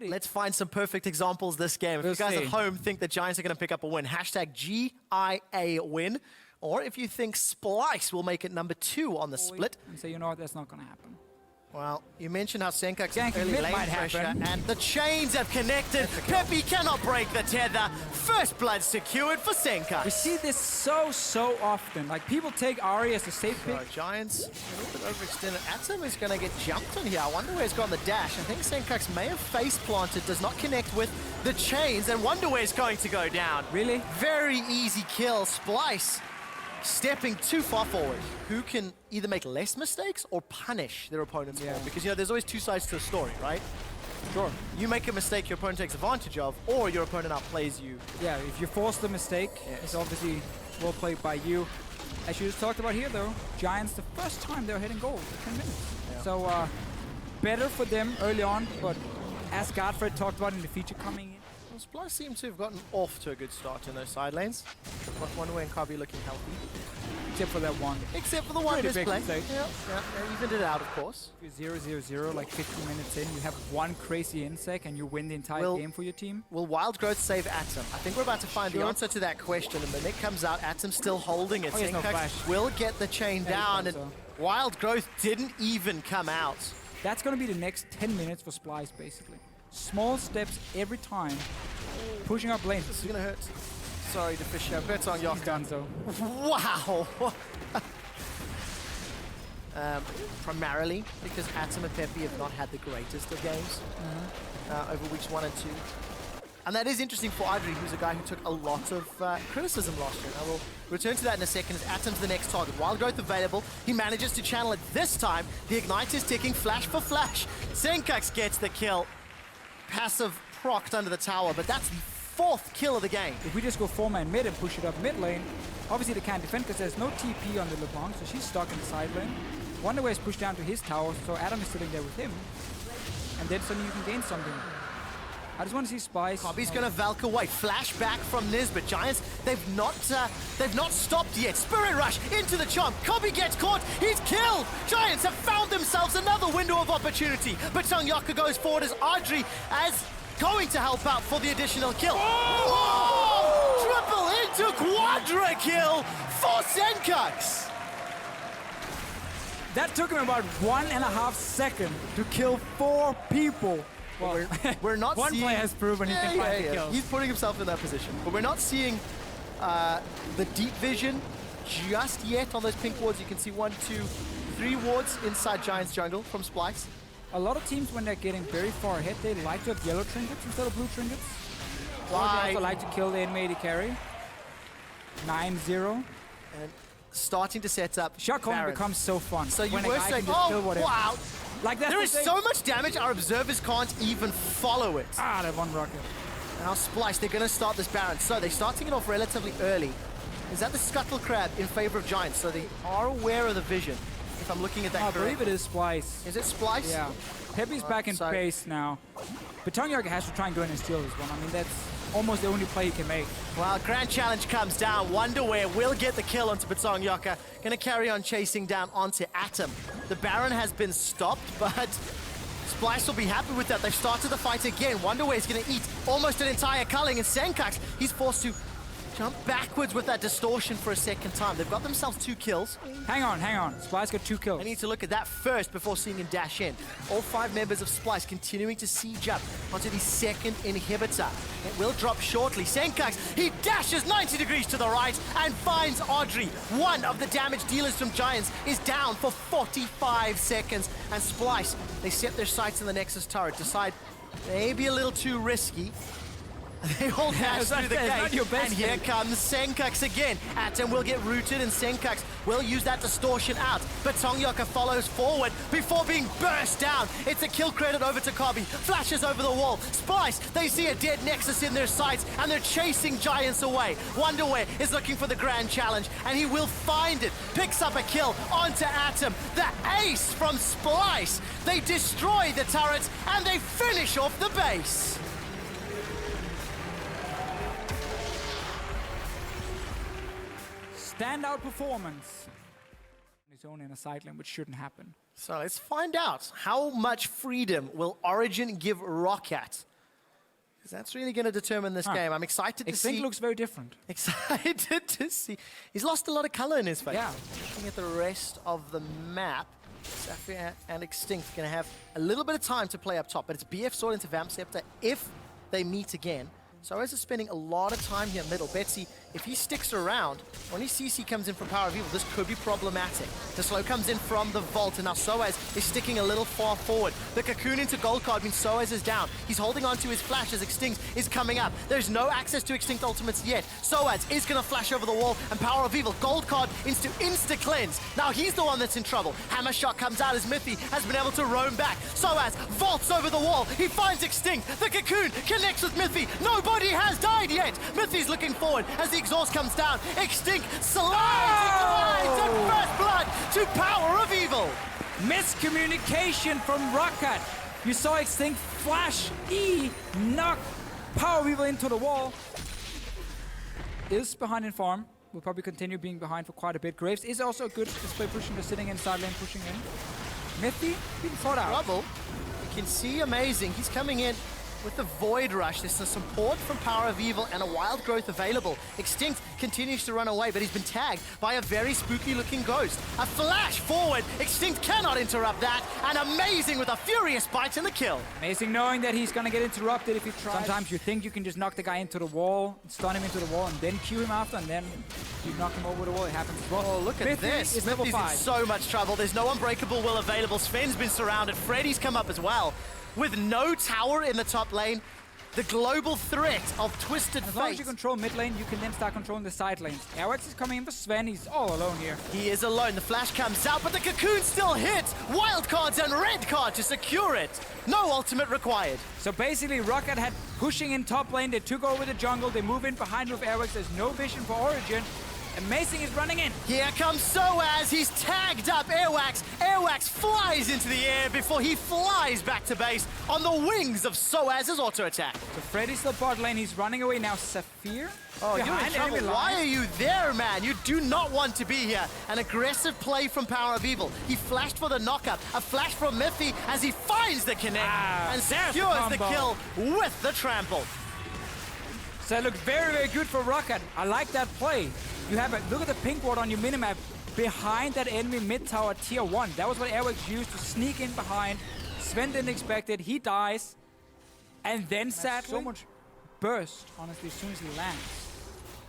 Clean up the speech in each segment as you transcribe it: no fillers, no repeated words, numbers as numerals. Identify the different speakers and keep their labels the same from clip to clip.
Speaker 1: already.
Speaker 2: Let's find some perfect examples this game. If you guys at home think the Giants are going to pick up a win, hashtag GIA win. Or if you think Splyce will make it number 2 on the split.
Speaker 1: And say, you know what, that's not going to happen.
Speaker 2: Well, you mentioned how Senkak's
Speaker 1: Ganking
Speaker 2: early
Speaker 1: mid
Speaker 2: lane
Speaker 1: might
Speaker 2: pressure,
Speaker 1: happen.
Speaker 2: and the chains have connected. Peppy cannot break the tether. First blood secured for Senkak.
Speaker 1: We see this so often. Like, people take Ari as a safe pick.
Speaker 2: So, Giants a little bit overextended. Atom is going to get jumped on here. I wonder where he's got the dash. I think Senkak's may have face planted, does not connect with the chains, and wonder where he's going to go down.
Speaker 1: Really?
Speaker 2: Very easy kill. Splyce stepping too far forward. Who can either make less mistakes or punish their opponents more? Because, you know, there's always two sides to a story, right?
Speaker 1: Sure.
Speaker 2: You make a mistake your opponent takes advantage of, or your opponent outplays you.
Speaker 1: Yeah, if you force the mistake, it's obviously well played by you. As you just talked about here, though, Giants, the first time they're hitting goal for 10 minutes. Yeah. So, better for them early on, but as Godfred talked about in the feature coming in,
Speaker 2: Splyce seems to have gotten off to a good start in those side lanes. Wonderway and Kabi looking healthy.
Speaker 1: Except for that one.
Speaker 2: Except for the one misplay.
Speaker 1: Yeah,
Speaker 2: evened it out, of course.
Speaker 1: 0-0-0, like 15 minutes in, you have one crazy insec and you win the entire game for your team.
Speaker 2: Will Wild Growth save Atom? I think we're about to find the answer to that question. And the Nick comes out, Atom's still holding it. Senkak will get the chain down, and Wild Growth didn't even come out.
Speaker 1: That's going to be the next 10 minutes for Splyce, basically. Small steps every time, pushing up lanes.
Speaker 2: This is going to hurt. Sorry, the fish. Bets on Yok.
Speaker 1: He's done so.
Speaker 2: Wow! Primarily because Atom and Peppy have not had the greatest of games over weeks 1 and 2. And that is interesting for Adri, who's a guy who took a lot of criticism last year. I will return to that in a second as Atom's the next target. Wild Growth available. He manages to channel it this time. The Ignite is ticking flash for flash. Senkak gets the kill. Passive procced under the tower, but that's the 4th kill of the game.
Speaker 1: If we just go 4-man mid and push it up mid lane, obviously they can't defend because there's no TP on the LeBlanc, so she's stuck in the side lane. Wonderway is pushed down to his tower, so Adam is sitting there with him. And then suddenly you can gain something. I just want to see Splyce.
Speaker 2: Kabi's going to Valk away. Flashback from Nisbet. Giants, they've not stopped yet. Spirit Rush into the Chomp. Kabi gets caught. He's killed. Giants have found themselves another window of opportunity. But Songyaka goes forward as Adri as going to help out for the additional kill. Oh! Triple into quadra kill for Senkak.
Speaker 1: That took him about 1.5 seconds to kill 4 people.
Speaker 2: Well, we're not
Speaker 1: one
Speaker 2: seeing...
Speaker 1: player has proven he can find the kills.
Speaker 2: He's putting himself in that position. But we're not seeing the deep vision just yet on those pink wards. You can see 1, 2, 3 wards inside Giants jungle from Splyce.
Speaker 1: A lot of teams, when they're getting very far ahead, they like to have yellow trinkets instead of blue trinkets. Why? They also like to kill the enemy carry. 9-0.
Speaker 2: And starting to set up
Speaker 1: Shotgun becomes so fun.
Speaker 2: So you were saying, oh, wow.
Speaker 1: Like that.
Speaker 2: There is so much damage, our observers can't even follow it.
Speaker 1: Ah, that one rocket.
Speaker 2: Now Splyce, they're going to start this Baron. So they're starting it off relatively early. Is that the Scuttle Crab in favor of Giants? So they are aware of the vision, if I'm looking at that correctly.
Speaker 1: I believe it is Splyce.
Speaker 2: Is it Splyce?
Speaker 1: Yeah. Peppy's back in base now. But Tongyarka has to try and go in and steal this one. I mean, that's almost the only play he can make.
Speaker 2: Well, Grand Challenge comes down. Wonderware will get the kill onto Batongyaka. Going to carry on chasing down onto Atom. The Baron has been stopped, but Splyce will be happy with that. They've started the fight again. Wonderware is going to eat almost an entire culling, and Senkak, he's forced to jump backwards with that distortion for a second time. They've got themselves 2 kills.
Speaker 1: Hang on. Splyce got 2 kills.
Speaker 2: I need to look at that first before seeing him dash in. All 5 members of Splyce continuing to siege up onto the second inhibitor. It will drop shortly. Senkak, he dashes 90 degrees to the right and finds Audrey. One of the damage dealers from Giants is down for 45 seconds. And Splyce, they set their sights on the Nexus turret, decide maybe a little too risky. They all dash through the gate, and here comes Senkak again. Atom will get rooted, and Senkak will use that distortion out. But Tongyaka follows forward before being burst down. It's a kill credit over to Kabi. Flashes over the wall. Splyce, they see a dead Nexus in their sights, and they're chasing Giants away. Wonderware is looking for the Grand Challenge, and he will find it. Picks up a kill onto Atom. The ace from Splyce. They destroy the turrets, and they finish off the base.
Speaker 1: Standout performance. His own in a side lane, which shouldn't happen.
Speaker 2: So let's find out how much freedom will Origen give ROCCAT That's really going to determine this game. I'm excited to see.
Speaker 1: Extinct looks very different.
Speaker 2: Excited to see. He's lost a lot of color in his face.
Speaker 1: Yeah.
Speaker 2: Looking at the rest of the map, Sapphire and Extinct are going to have a little bit of time to play up top, but it's BF Sword into Vamp Scepter if they meet again. Soaz is spending a lot of time here middle. Betsy, if he sticks around, only CC comes in from Power of Evil, this could be problematic. The slow comes in from the Vault, and now Soaz is sticking a little far forward. The Cocoon into Gold Card means Soaz is down. He's holding on to his flash as Extinct is coming up. There's no access to Extinct ultimates yet. Soaz is going to flash over the wall, and Power of Evil, Gold Card into Insta-Cleanse. Now he's the one that's in trouble. Hammer Shot comes out as Mithy has been able to roam back. Soaz vaults over the wall. He finds Extinct. The Cocoon connects with Mithy. Nobody has died yet. Mithy's looking forward as the exhaust comes down. Extinct slides and first blood to Power of Evil.
Speaker 1: Miscommunication from ROCCAT. You saw Extinct flash E, knock Power of Evil into the wall. Is behind in farm. Will probably continue being behind for quite a bit. Graves is also a good display pushing, just sitting inside lane, pushing in. Mithy being fought out.
Speaker 2: Trouble. You can see Amazing. He's coming in with the Void Rush. There's some support from Power of Evil and a Wild Growth available. Extinct continues to run away, but he's been tagged by a very spooky looking ghost. A flash forward. Extinct cannot interrupt that. And Amazing with a furious bite in the kill.
Speaker 1: Amazing knowing that he's gonna get interrupted if he tries. Sometimes you think you can just knock the guy into the wall, stun him into the wall, and then Q him after, and then you knock him over the wall. It happens as well.
Speaker 2: Oh, look at
Speaker 1: Mithy
Speaker 2: this.
Speaker 1: is level
Speaker 2: Mithy's
Speaker 1: 5.
Speaker 2: in so much trouble. There's no Unbreakable Will available. Sven's been surrounded. Freddy's come up as well. With no tower in the top lane, the global threat of Twisted
Speaker 1: As long as
Speaker 2: Fate.
Speaker 1: you control mid lane, you can then start controlling the side lanes. ROCCAT is coming in for Sven. He's all alone here.
Speaker 2: He is alone. The flash comes out, but the Cocoon still hits. Wild cards and red card to secure it. No ultimate required.
Speaker 1: So basically, ROCCAT had pushing in top lane. They took over the jungle. They move in behind with ROCCAT. There's no vision for Origen. Amazing is running in.
Speaker 2: Here comes Soaz. He's tagged up Airwax. Airwax flies into the air before he flies back to base on the wings of Soaz's auto attack.
Speaker 1: So Freddy's the bot lane. He's running away now. Sapphire.
Speaker 2: Oh, you're in
Speaker 1: behind
Speaker 2: trouble.
Speaker 1: enemy
Speaker 2: Why
Speaker 1: line.
Speaker 2: are you there, man? You do not want to be here. An aggressive play from Power of Evil. He flashed for the knockup. A flash from Mithy as he finds the connect and secures the kill with the trample.
Speaker 1: So it looked very, very good for ROCCAT. I like that play. You have a look at the pink ward on your minimap behind that enemy mid tower tier 1. That was what ROCCAT used to sneak in behind. Sven didn't expect it. He dies. And then sadly, so much burst, honestly, as soon as he lands.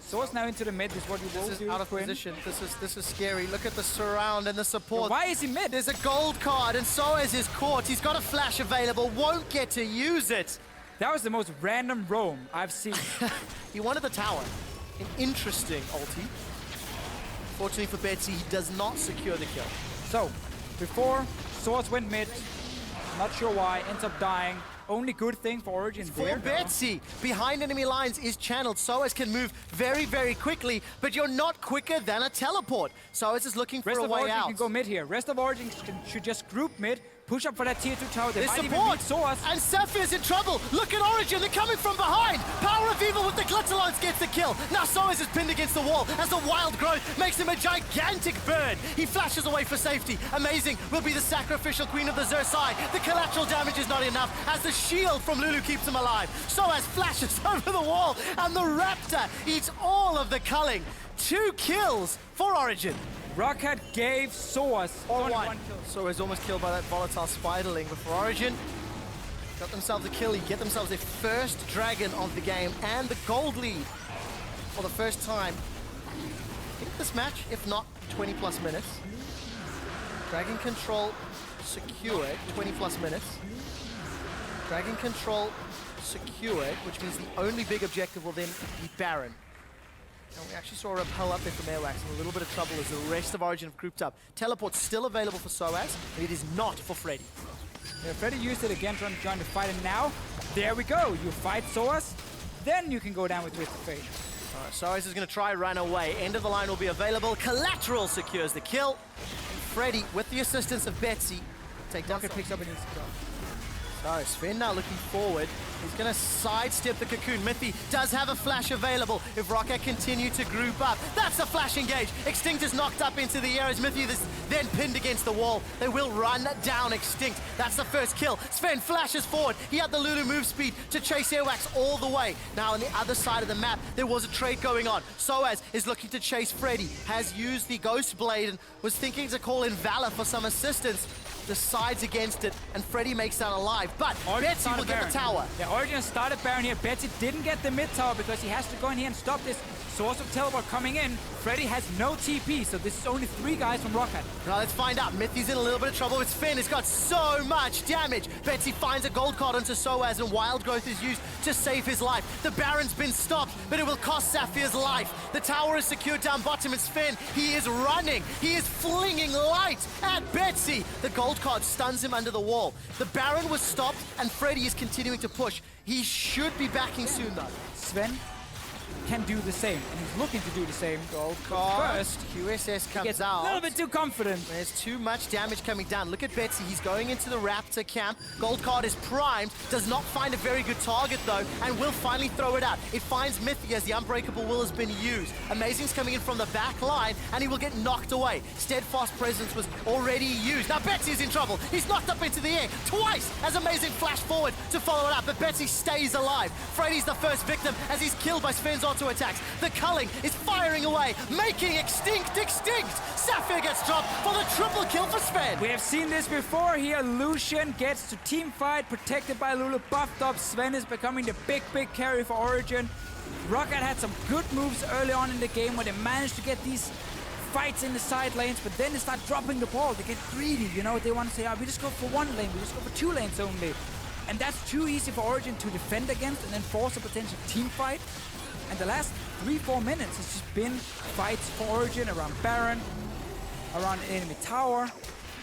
Speaker 1: Source now into the mid is what you will do.
Speaker 2: This is out of position. This is scary. Look at the surround and the support.
Speaker 1: Why is he mid?
Speaker 2: There's a gold card and Soaz is caught. He's got a flash available. Won't get to use it.
Speaker 1: That was the most random roam I've seen.
Speaker 2: He wanted the tower. An interesting ulti. Fortunately for Betsy, he does not secure the kill.
Speaker 1: So, before Source went mid, not sure why, ends up dying. Only good thing for Origen there.
Speaker 2: For Betsy, behind enemy lines is channeled. Soaz can move very, very quickly, but you're not quicker than a teleport. Soaz is looking for
Speaker 1: Rest
Speaker 2: a
Speaker 1: of
Speaker 2: way
Speaker 1: Origen
Speaker 2: out.
Speaker 1: can go mid here. Rest of Origen should just group mid, push up for that tier 2 tower. They
Speaker 2: There's
Speaker 1: might even
Speaker 2: support,
Speaker 1: meet Source.
Speaker 2: and Sapphire's in trouble. Look at Origen, they're coming from behind. Power of Evil with the Glitterlance gets the kill. Now Soaz is pinned against the wall as the Wild Growth makes him a gigantic bird. He flashes away for safety. Amazing will be the sacrificial queen of the Xerxai. The collateral damage is not enough as the shield from Lulu keeps him alive. Soaz flashes over the wall, and the Raptor eats all of the culling. 2 kills for Origen.
Speaker 1: ROCCAT gave Source only 1 kill.
Speaker 2: Soaz almost killed by that volatile spiderling, but for Origen, got themselves a kill. Get themselves their first dragon of the game and the gold lead for the first time. I think this match, if not 20 plus minutes. Dragon control secured, 20 plus minutes. Dragon control secured, which means the only big objective will then be Baron. And we actually saw a repel up there from Airwax in a little bit of trouble as the rest of Origen have grouped up. Teleport's still available for Soaz, but it is not for Freddy.
Speaker 1: Yeah, Freddy used it again trying to fight it now. There we go. You fight Source, then you can go down with Twisted Fate.
Speaker 2: Soaz is going to try run away. End of the line will be available. Collateral secures the kill. And Freddy, with the assistance of Betsy, take down.
Speaker 1: ROCCAT picks up an easy kill.
Speaker 2: So Sven now looking forward. He's going to sidestep the Cocoon. Mithy does have a flash available if ROCCAT continue to group up. That's a flash engage. Extinct is knocked up into the air as Mithy is then pinned against the wall. They will run down Extinct. That's the first kill. Sven flashes forward. He had the Lulu move speed to chase Airwax all the way. Now on the other side of the map, there was a trade going on. Soaz is looking to chase Freddy. Has used the Ghost Blade and was thinking to call in Valor for some assistance. Decides against it, and Freddy makes out alive. But Betsy will get the tower.
Speaker 1: Yeah, Origen started Baron here. Betsy didn't get the mid tower because he has to go in here and stop this source of teleport coming in. Freddy has no TP, so this is only 3 guys from ROCCAT.
Speaker 2: Now let's find out. Mithy's in a little bit of trouble with Finn. It's got so much damage. Betsy finds a gold card onto Soaz, and Wild Growth is used to save his life. The Baron's been stopped, but it will cost Saphir's life. The tower is secured down bottom. It's Finn. He is running. He is flinging light at Betsy. The gold card stuns him under the wall. The Baron was stopped, and Freddy is continuing to push. He should be backing soon, though.
Speaker 1: Sven can do the same, and he's looking to do the same.
Speaker 2: Gold card.
Speaker 1: First,
Speaker 2: QSS comes
Speaker 1: gets
Speaker 2: out.
Speaker 1: a little bit too confident.
Speaker 2: There's too much damage coming down. Look at Betsy. He's going into the Raptor camp. Gold card is primed. Does not find a very good target, though, and will finally throw it out. It finds Mithy as the Unbreakable Will has been used. Amazing's coming in from the back line, and he will get knocked away. Steadfast Presence was already used. Now Betsy's in trouble. He's knocked up into the air twice as Amazing flash forward to follow it up, but Betsy stays alive. Freddy's the first victim as he's killed by Sven's auto attacks. The culling is firing away, making Extinct extinct. Sapphire gets dropped for the triple kill for Sven.
Speaker 1: We have seen this before here. Lucian gets to team fight, protected by Lulu, buffed up. Sven is becoming the big carry for Origen. ROCCAT had some good moves early on in the game where they managed to get these fights in the side lanes, but then they start dropping the ball. They get greedy, you know. They want to say, oh, we just go for 1 lane, we just go for 2 lanes only. And that's too easy for Origen to defend against and then force a potential team fight. And the last 3-4 minutes has just been fights for Origen around Baron, around enemy tower,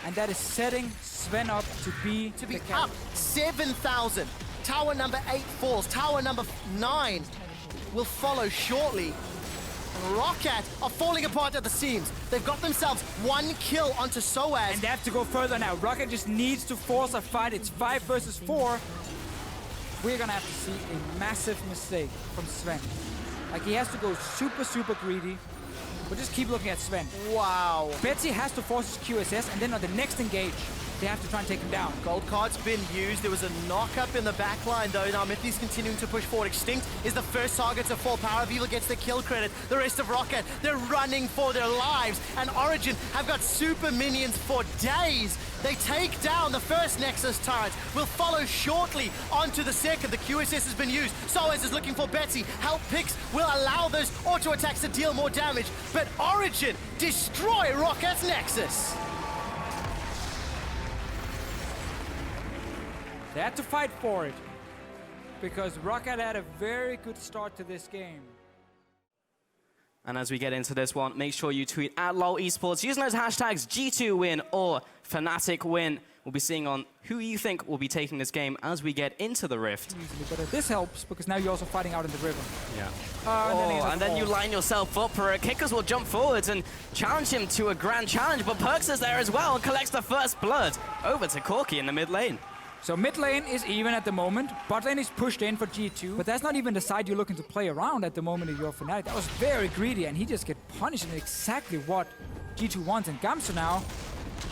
Speaker 1: and that is setting Sven up to be
Speaker 2: up 7,000. Tower number 8 falls. Tower number 9 will follow shortly. And ROCCAT are falling apart at the seams. They've got themselves 1 kill onto Soaz.
Speaker 1: And they have to go further now. ROCCAT just needs to force a fight. It's 5 versus 4. We're gonna have to see a massive mistake from Sven. Like, he has to go super greedy. But just keep looking at Sven.
Speaker 2: Wow.
Speaker 1: Betsy has to force his QSS, and then on the next engage, they have to try and take him down.
Speaker 2: Gold card's been used. There was a knock-up in the back line, though. Now Mithy's continuing to push forward. Extinct is the first target to fall. Power of Evil gets the kill credit. The rest of ROCCAT, they're running for their lives. And Origen have got super minions for days. They take down the first Nexus turret. Will follow shortly onto the second. The QSS has been used. Soaz is looking for Betsy. Help picks will allow those auto attacks to deal more damage. But Origen destroy ROCCAT's Nexus.
Speaker 1: They had to fight for it, because ROCCAT had a very good start to this game.
Speaker 3: And as we get into this one, make sure you tweet at LOL Esports using those hashtags G2win or fnatic win. We'll be seeing on who you think will be taking this game as we get into the Rift.
Speaker 1: Easily, but this helps because now you're also fighting out in the river.
Speaker 3: Yeah. And then you line yourself up for it. Kickers will jump forwards and challenge him to a grand challenge, but Perks is there as well and collects the first blood. Over to Corky in the mid lane.
Speaker 1: So mid lane is even at the moment. Bot lane is pushed in for G2. But that's not even the side you're looking to play around at the moment if you're Fnatic. That was very greedy, and he just get punished in exactly what G2 wants. And Gamsu now,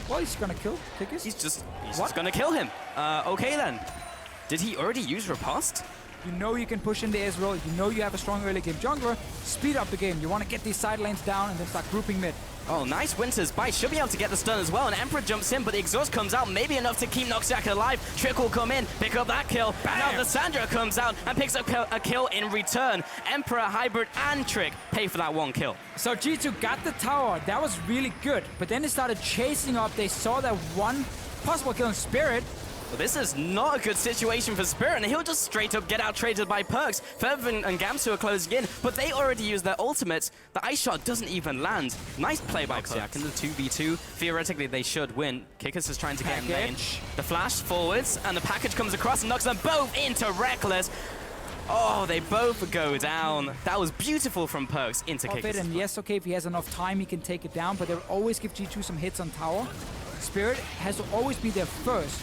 Speaker 1: well, he's gonna kill Kickers.
Speaker 3: He's just gonna kill him. Okay then. Did he already use Riposte?
Speaker 1: You know you can push in the Ezreal. You know you have a strong early game jungler. Speed up the game. You want to get these side lanes down and then start grouping mid.
Speaker 3: Oh, nice Winter's Bite. Should be able to get the stun as well. And Emperor jumps in, but the exhaust comes out. Maybe enough to keep Noxjack alive. Trick will come in, pick up that kill.
Speaker 1: Bam!
Speaker 3: Now the Sandra comes out and picks up a kill in return. Emperor, Hybrid, and Trick pay for that 1 kill.
Speaker 1: So G2 got the tower. That was really good. But then they started chasing up. They saw that 1 possible kill in Spirit.
Speaker 3: Well, this is not a good situation for Spirit, and he'll just straight up get out-traded by Perks. Fervin and Gamsu are closing in, but they already used their ultimates. The ice shot doesn't even land. Nice play by Perks in the 2v2. Theoretically, they should win. Kickers is trying to get in lane. The flash forwards, and the package comes across and knocks them both into Reckless. Oh, they both go down. That was beautiful from Perks into Kickers.
Speaker 1: And yes, okay, if he has enough time, he can take it down, but they'll always give G2 some hits on tower. Spirit has to always be there first.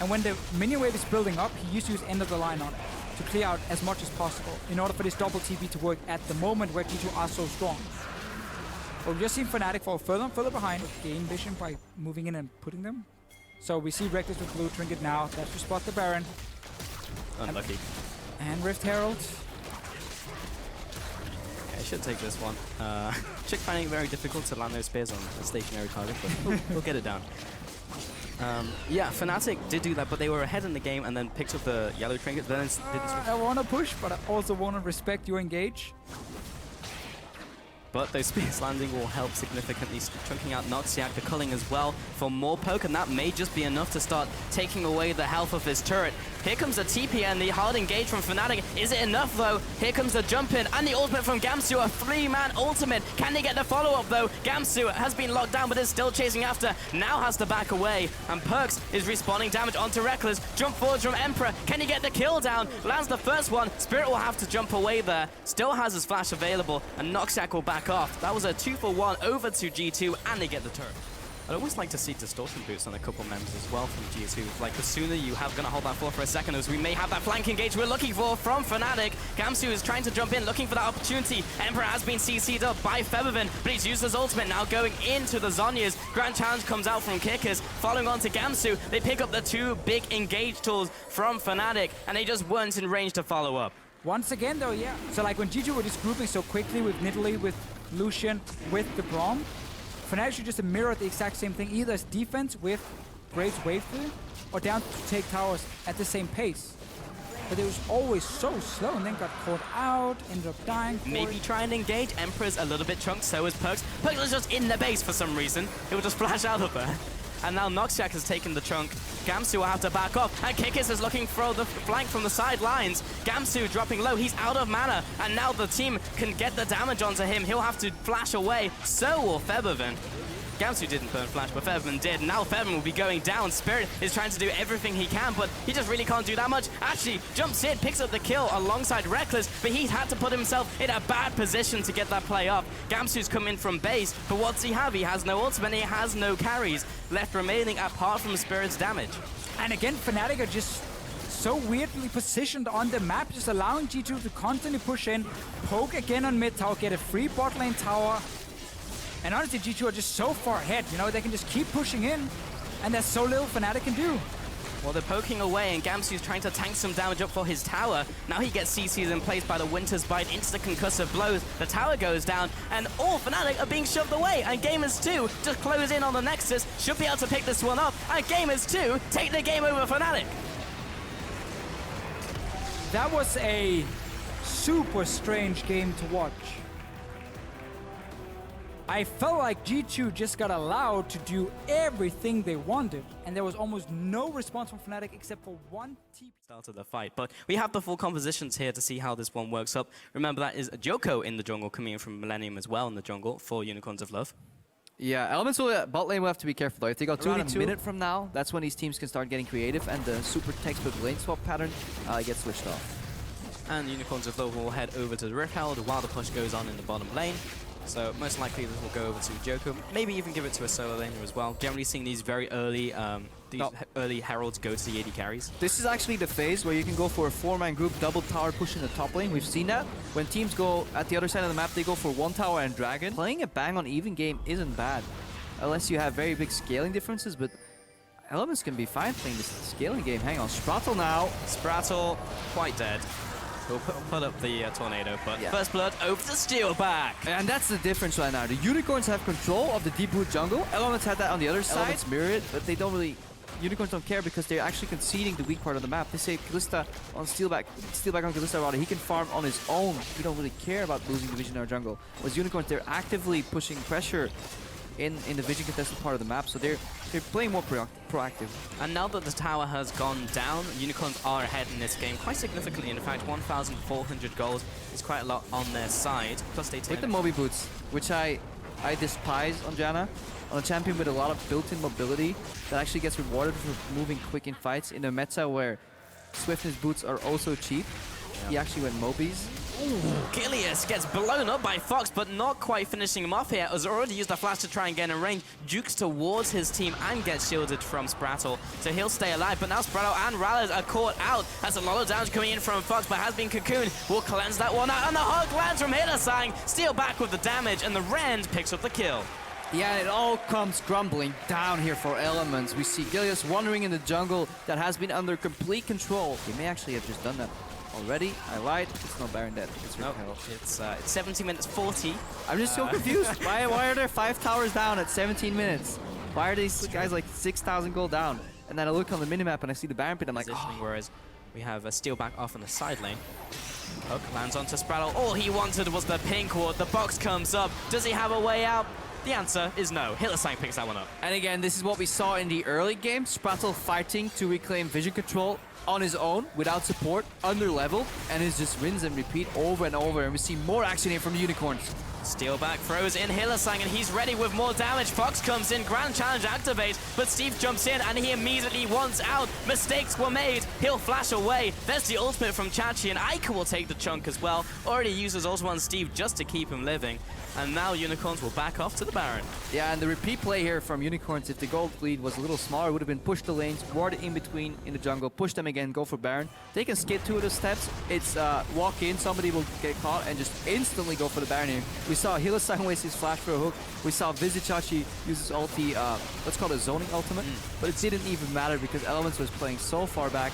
Speaker 1: And when the minion wave is building up, he used to use end of the line on it to clear out as much as possible in order for this double TP to work at the moment where G2 are so strong. But we've just seen fnatic fall further and further behind, gain vision by moving in and putting them. So we see Reckless with blue trinket now. That's to spot the Baron.
Speaker 3: Unlucky.
Speaker 1: And Rift Herald.
Speaker 3: I should take this one. Chick finding it very difficult to land those spears on a stationary target, but we'll get it down. Yeah, fnatic did do that, but they were ahead in the game and then picked up the yellow trinket. Then
Speaker 1: I want to push, but I also want to respect your engage.
Speaker 3: But those spears landing will help significantly, chunking out Noxiac, the culling as well for more poke, and that may just be enough to start taking away the health of his turret. Here comes the TP and the hard engage from fnatic. Is it enough though? Here comes the jump in and the ultimate from Gamsu, a 3-man ultimate. Can they get the follow-up though? Gamsu has been locked down but is still chasing after. Now has to back away, and Perks is respawning damage onto Reckless. Jump forwards from Emperor. Can he get the kill down? Lands the first one. Spirit will have to jump away there. Still has his flash available, and Noxiac will back off. That was a 2-for-1 over to G2, and they get the turret. I'd always like to see distortion boots on a couple members as well from G2. Like, the sooner you have gonna hold that fort for a second, as we may have that flank engage we're looking for from fnatic. Gamsu is trying to jump in, looking for that opportunity. Emperor has been CC'd up by Featherman, but he's used his ultimate now going into the Zhonya's. Grand Challenge comes out from Kickers, following on to Gamsu. They pick up the 2 big engage tools from fnatic, and they just weren't in range to follow up.
Speaker 1: Once again though, yeah. So like when G2 were just grouping so quickly with Nidalee, with Lucian, with the Braum, fnatic should just mirror the exact same thing, either as defense with Graves wave through, or down to take towers at the same pace. But it was always so slow and then got caught out, ended up dying.
Speaker 3: Maybe try and engage. Emperor's a little bit chunked, so is Perks. Perks is just in the base for some reason. He will just flash out of there. And now Noxiac has taken the chunk. Gamsu will have to back off, and Kickers is looking for the flank from the sidelines. Gamsu dropping low, he's out of mana, and now the team can get the damage onto him. He'll have to flash away, so will Featherman. Gamsu didn't burn flash, but Featherman did. Now Featherman will be going down. Spirit is trying to do everything he can, but he just really can't do that much. Actually, jumps in, picks up the kill alongside Reckless, but he's had to put himself in a bad position to get that play off. Gamsu's come in from base, but what's he have? He has no ultimate, he has no carries left remaining apart from Spirit's damage.
Speaker 1: And again, fnatic are just so weirdly positioned on the map, just allowing G2 to constantly push in, poke again on mid tower, get a free bot lane tower. And honestly, G2 are just so far ahead, you know, they can just keep pushing in, and there's so little fnatic can do.
Speaker 3: Well, they're poking away, and Gamsu's trying to tank some damage up for his tower. Now he gets CC'd in place by the Winter's Bite into the concussive blows. The tower goes down, and all fnatic are being shoved away, and Gamers 2 just close in on the Nexus, should be able to pick this one up, and Gamers 2 take the game over fnatic.
Speaker 1: That was a super strange game to watch. I felt like G2 just got allowed to do everything they wanted, and there was almost no response from fnatic except for one TP.
Speaker 3: Started the fight, but we have the full compositions here to see how this one works up. Remember, that is Joko in the jungle, coming in from Millennium as well in the jungle for Unicorns of Love.
Speaker 4: Yeah, Elements will, bot lane will have to be careful though. If they go
Speaker 5: Around
Speaker 4: 2v2,
Speaker 5: a minute from now, that's when these teams can start getting creative, and the super textbook lane swap pattern gets switched off.
Speaker 3: And Unicorns of Love will head over to the Rift Herald while the push goes on in the bottom lane. So most likely this will go over to Joko, maybe even give it to a solo laner as well. Generally seeing these very early early heralds go to the AD carries.
Speaker 5: This is actually the phase where you can go for a 4-man group, double tower push in the top lane. We've seen that. When teams go at the other side of the map, they go for 1 tower and dragon. Playing a bang on even game isn't bad, unless you have very big scaling differences, but Elements can be fine playing this scaling game. Hang on, Sprattle now.
Speaker 3: Sprattle, quite dead. We'll put up the tornado, but First Blood over to Steelback.
Speaker 5: And that's the difference right now. The Unicorns have control of the deep root jungle. Elements had that on the other side. Elements mirror it, but they don't really... Unicorns don't care because they're actually conceding the weak part of the map. They say Kalista on Steelback on Kalista rather. He can farm on his own. He don't really care about losing the vision in our jungle. Whereas Unicorns, they're actively pushing pressure in the vision contested part of the map, so they're playing more proactive.
Speaker 3: And now that the tower has gone down, Unicorns are ahead in this game quite significantly. In fact, 1,400 gold is quite a lot on their side. Plus they take
Speaker 5: with the Moby boots, which I despise on Janna, on a champion with a lot of built-in mobility that actually gets rewarded for moving quick in fights in a meta where swiftness boots are also cheap. He actually went Mobies.
Speaker 3: Gilius gets blown up by Fox, but not quite finishing him off here. Has already used the flash to try and get in range. Jukes towards his team and gets shielded from Sprattle, so he'll stay alive. But now Sprattle and Rallis are caught out. That's a lot of damage coming in from Fox, but has been cocooned. Will cleanse that one out, and the hug lands from Hillersang. Steal back with the damage, and the Rend picks up the kill.
Speaker 5: Yeah, it all comes crumbling down here for Elements. We see Gilius wandering in the jungle that has been under complete control. He may actually have just done that already. I lied. It's not Baron dead. It's
Speaker 3: Nope. It's 17 minutes 40.
Speaker 5: I'm just so confused. Why are there 5 towers down at 17 minutes? Why are these guys like 6,000 gold down? And then I look on the minimap and I see the Baron pit. I'm like,
Speaker 3: Positioning,
Speaker 5: oh.
Speaker 3: whereas we have a steal back off in the side lane. Hook lands onto Sprattle. All he wanted was the pink ward. The box comes up. Does he have a way out? The answer is no. Hillersang picks that one up.
Speaker 5: And again, this is what we saw in the early game. Sprattle fighting to reclaim vision control on his own, without support, under level, and it's just rinse and repeat over and over. And we see more action here from the Unicorns.
Speaker 3: Steal back, throws in Hillersang, and he's ready with more damage. Fox comes in, Grand Challenge activates, but Steve jumps in, and he immediately wants out. Mistakes were made. He'll flash away. There's the ultimate from Chachi, and Ica will take the chunk as well. Already uses ultimate on Steve just to keep him living. And now Unicorns will back off to the Baron.
Speaker 5: Yeah, and the repeat play here from Unicorns, if the gold lead was a little smaller, would have been push the lanes, ward in between in the jungle, push them again, go for Baron. They can skip 2 of the steps. It's walk in, somebody will get caught, and just instantly go for the Baron here. We saw Hillersang waste his flash for a hook. We saw Vizichachi use his ulti, let's call it a zoning ultimate. But it didn't even matter because Elements was playing so far back.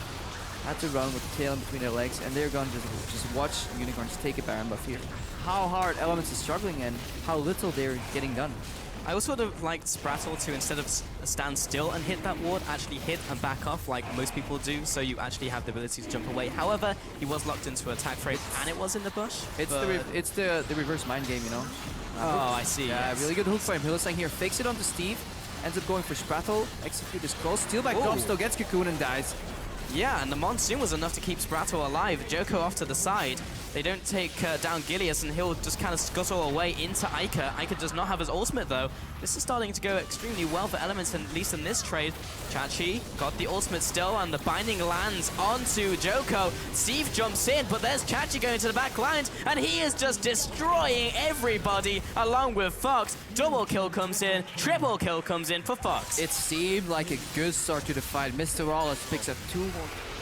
Speaker 5: Had to run with the tail in between their legs, and they're going to just watch Unicorns take a Baron buff here. How hard Elements is struggling and how little they're getting done.
Speaker 3: I also would have liked Sprattle to, instead of stand still and hit that ward, actually hit and back off like most people do, so you actually have the ability to jump away. However, he was locked into attack frame, and it was in the bush.
Speaker 5: It's the reverse mind game, you know?
Speaker 3: Oh, I see.
Speaker 5: Yeah,
Speaker 3: yes.
Speaker 5: really good hook for him. Hillersang here fakes it onto Steve, ends up going for Sprattle, execute this close, steal back drops, still gets cocoon and dies.
Speaker 3: Yeah, and the Monsoon was enough to keep Sprattle alive. Joko off to the side. They don't take down Gilius, and he'll just kind of scuttle away into Ica. Ica does not have his ultimate, though. This is starting to go extremely well for Elements, at least in this trade. Chachi got the ultimate still, and the binding lands onto Joko. Steve jumps in, but there's Chachi going to the back lines, and he is just destroying everybody along with Fox. Double kill comes in, triple kill comes in for Fox.
Speaker 5: It seemed like a good start to the fight. Mr. Wallace picks up 2 more.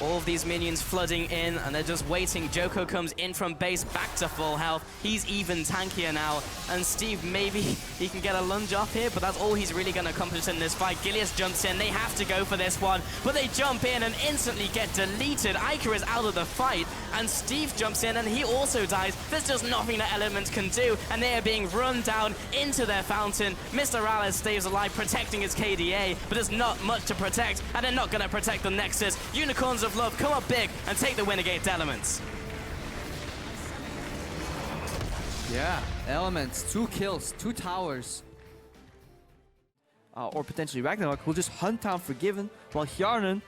Speaker 3: All of these minions flooding in, and they're just waiting. Joko comes in from base back to full health. He's even tankier now, and Steve, maybe he can get a lunge off here, but that's all he's really going to accomplish in this fight. Gilius jumps in. They have to go for this one, but they jump in and instantly get deleted. Ica is out of the fight, and Steve jumps in, and he also dies. There's just nothing that Elements can do, and they are being run down into their fountain. Mr. Rallis stays alive, protecting his KDA, but there's not much to protect, and they're not going to protect the Nexus. Unicorns of Love come up big and take the win against Elements.
Speaker 5: Yeah, Elements, 2 kills, 2 towers. Or potentially Ragnarok will just hunt down Forgiven, while Hjarnan,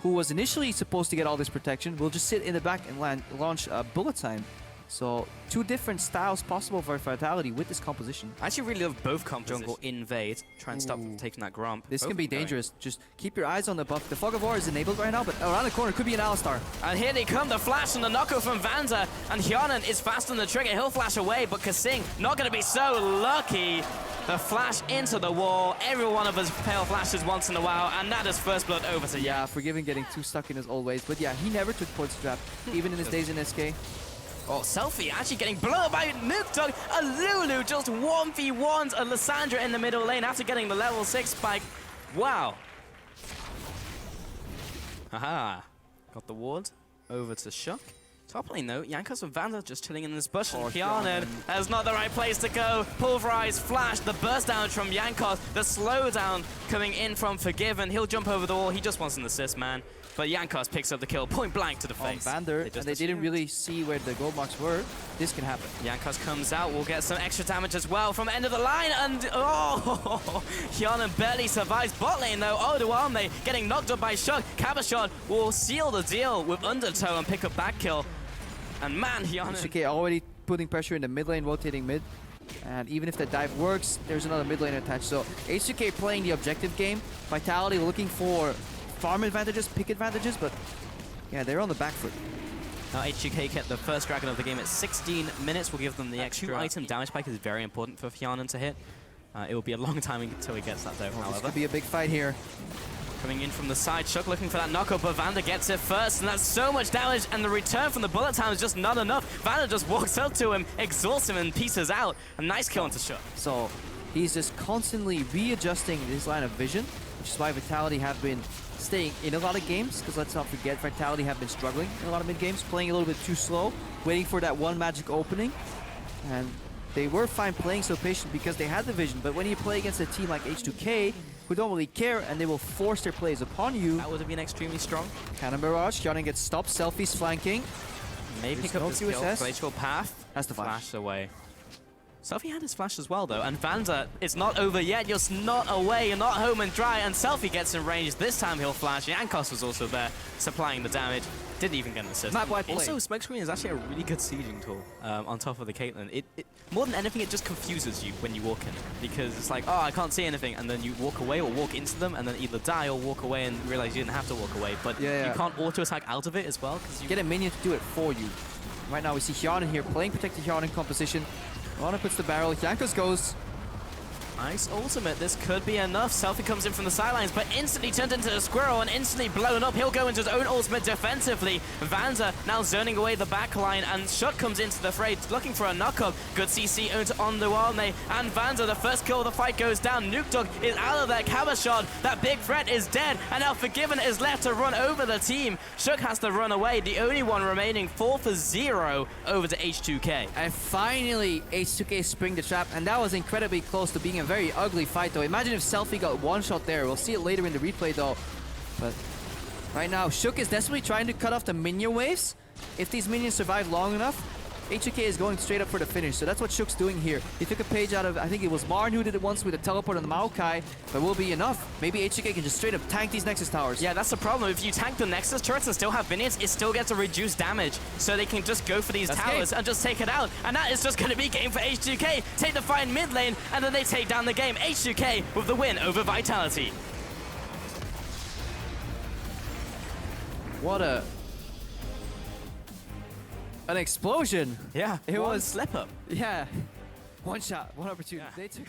Speaker 5: who was initially supposed to get all this protection, will just sit in the back and launch bullet time. So 2 different styles possible for Vitality with this composition.
Speaker 3: I actually really love both comp jungle invade. Try and stop taking that Gromp.
Speaker 5: This
Speaker 3: Both
Speaker 5: can be
Speaker 3: going.
Speaker 5: dangerous. Just keep your eyes on the buff. The Fog of War is enabled right now, but around the corner could be an Alistar.
Speaker 3: And here they come, the flash and the knockout from Vanda. And Hjarnan is fast on the trigger. He'll flash away, but Kasing not going to be so lucky. The flash into the wall. Every one of us pale flashes once in a while, and that is first blood over to
Speaker 5: Yeah, Forgiven getting too stuck in his old ways. But yeah, he never took points trap, even in his days in SK.
Speaker 3: Oh, Selfie actually getting blown up by Nuketug. A Lulu just 1v1s a Lissandra in the middle lane after getting the level 6 spike. Wow. Haha. Got the ward over to Shock. Top lane though, Jankos and Vanda just chilling in this bush. And Hjarnan, that's not the right place to go. Pulverize, flash, the burst down from Jankos, the slowdown coming in from Forgiven. He'll jump over the wall, he just wants an assist, man. But Jankos picks up the kill, point blank to the face.
Speaker 5: Vander, and they didn't really see where the gold marks were. This can happen.
Speaker 3: Jankos comes out, we'll get some extra damage as well from end of the line, and oh, Hjarnan barely survives bot lane though. Oduame getting knocked up by Shock. Cabashon will seal the deal with Undertow and pick up back kill. And man, Hjarnan...
Speaker 5: H2K already putting pressure in the mid lane, rotating mid. And even if that dive works, there's another mid lane attached. So H2K playing the objective game. Vitality looking for farm advantages, pick advantages, but yeah, they're on the back foot.
Speaker 3: Now H2K get the first Dragon of the game at 16 minutes. We'll give them the extra 2-item damage spike is very important for Fjarnan to hit. It will be a long time until he gets that though, however.
Speaker 5: This could be a big fight here.
Speaker 3: Coming in from the side, Shook looking for that knockup, but Vander gets it first, and that's so much damage, and the return from the bullet time is just not enough. Vander just walks up to him, exhausts him, and pieces out. A nice kill onto Shook.
Speaker 5: So he's just constantly readjusting his line of vision, which is why Vitality have been staying in a lot of games, because let's not forget, Vitality have been struggling in a lot of mid-games, playing a little bit too slow, waiting for that one magic opening. And they were fine playing so patient because they had the vision, but when you play against a team like H2K, who don't really care, and they will force their plays upon you.
Speaker 3: That would have been extremely strong.
Speaker 5: Cannon barrage, Fjarnan gets stopped, Selfie's flanking.
Speaker 3: May pick up
Speaker 5: no
Speaker 3: this kill,
Speaker 5: QSS.
Speaker 3: Glacial Path.
Speaker 5: Has the flash.
Speaker 3: Flash away. Selfie had his flash as well though, and Vander, it's not over yet, you're not away, you're not home and dry, and Selfie gets in range. This time he'll flash. Yankos was also there, supplying the damage. Didn't even get an assist.
Speaker 5: Map-wide play.
Speaker 3: Also, Smokescreen is actually a really good sieging tool on top of the Caitlyn. It more than anything, it just confuses you when you walk in, because it's like, oh, I can't see anything, and then you walk away or walk into them, and then either die or walk away and realize you didn't have to walk away. But you can't auto-attack out of it as well, because you
Speaker 5: get a minion to do it for you. Right now we see Fjarnan here playing protected Fjarnan composition. Rana puts the barrel, Yankos goes.
Speaker 3: Nice ultimate. This could be enough. Selfie comes in from the sidelines, but instantly turned into a squirrel and instantly blown up. He'll go into his own ultimate defensively. Vander now zoning away the back line, and Shook comes into the fray, looking for a knockup. Good CC on the Walne, and Vander, the first kill of the fight, goes down. Nuke Dog is out of there. Cabashon, that big threat, is dead, and now Forgiven is left to run over the team. Shook has to run away. The only one remaining, 4-0 over to H2K.
Speaker 5: And finally, H2K spring the trap, and that was incredibly close to being a very ugly fight though. Imagine if Selfie got one shot there. We'll see it later in the replay though. But right now, Shook is desperately trying to cut off the minion waves. If these minions survive long enough, H2K is going straight up for the finish. So that's what Shook's doing here. He took a page out of, I think it was Marn who did it once with a teleport on the Maokai, but will be enough. Maybe H2K can just straight up tank these Nexus towers.
Speaker 3: Yeah, that's the problem. If you tank the Nexus turrets and still have minions, it still gets a reduced damage. So they can just go for these towers and just take it out. And that is just going to be game for H2K. Take the fight in mid lane, and then they take down the game. H2K with the win over Vitality.
Speaker 5: What an explosion.
Speaker 3: Yeah,
Speaker 5: It was
Speaker 3: slip up.
Speaker 5: Yeah. One shot, one opportunity.
Speaker 3: Yeah.
Speaker 5: They took